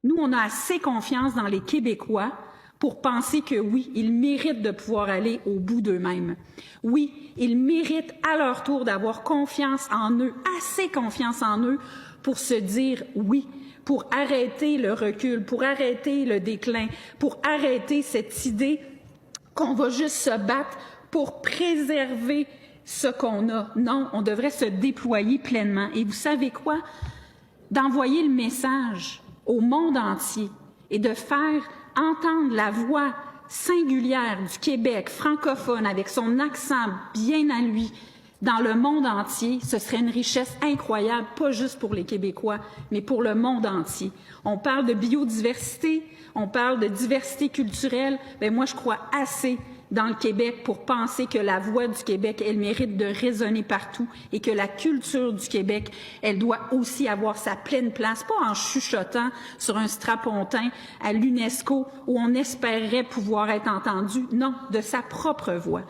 Nous, on a assez confiance dans les Québécois pour penser que oui, ils méritent de pouvoir aller au bout d'eux-mêmes. Oui, ils méritent à leur tour d'avoir confiance en eux, assez confiance en eux pour se dire oui, pour arrêter le recul, pour arrêter le déclin, pour arrêter cette idée qu'on va juste se battre pour préserver ce qu'on a. Non, on devrait se déployer pleinement. Et vous savez quoi? D'envoyer le message au monde entier et de faire entendre la voix singulière du Québec francophone avec son accent bien à lui dans le monde entier, ce serait une richesse incroyable, pas juste pour les Québécois, mais pour le monde entier. On parle de biodiversité, on parle de diversité culturelle. Bien, moi, je crois assez dans le Québec pour penser que la voix du Québec, elle mérite de résonner partout et que la culture du Québec, elle doit aussi avoir sa pleine place, pas en chuchotant sur un strapontin à l'UNESCO où on espérerait pouvoir être entendu, non, de sa propre voix.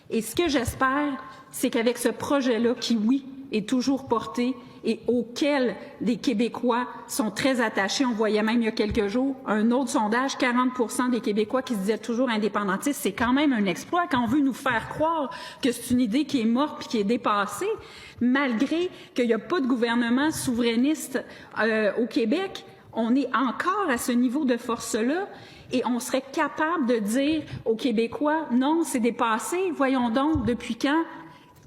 Et ce que j'espère, c'est qu'avec ce projet-là, qui, oui, est toujours porté et auquel les Québécois sont très attachés, on voyait même il y a quelques jours un autre sondage, 40% des Québécois qui se disaient toujours indépendantistes, c'est quand même un exploit quand on veut nous faire croire que c'est une idée qui est morte puis qui est dépassée, malgré qu'il n'y a pas de gouvernement souverainiste au Québec. On est encore à ce niveau de force-là et on serait capable de dire aux Québécois, non, c'est dépassé, voyons donc, depuis quand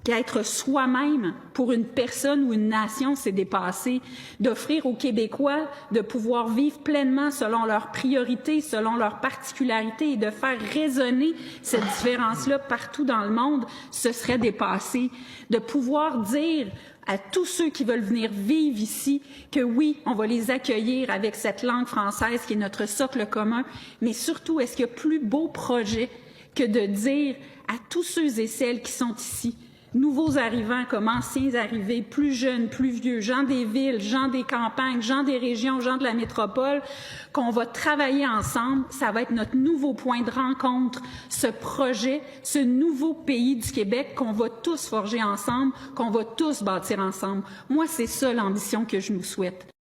qu'être soi-même pour une personne ou une nation, c'est dépassé, d'offrir aux Québécois de pouvoir vivre pleinement selon leurs priorités, selon leurs particularités et de faire résonner cette différence-là partout dans le monde, ce serait dépassé. De pouvoir dire à tous ceux qui veulent venir vivre ici que oui, on va les accueillir avec cette langue française qui est notre socle commun, mais surtout, est-ce qu'il y a plus beau projet que de dire à tous ceux et celles qui sont ici, nouveaux arrivants comme anciens arrivés, plus jeunes, plus vieux, gens des villes, gens des campagnes, gens des régions, gens de la métropole, qu'on va travailler ensemble. Ça va être notre nouveau point de rencontre, ce projet, ce nouveau pays du Québec qu'on va tous forger ensemble, qu'on va tous bâtir ensemble. Moi, c'est ça l'ambition que je nous souhaite.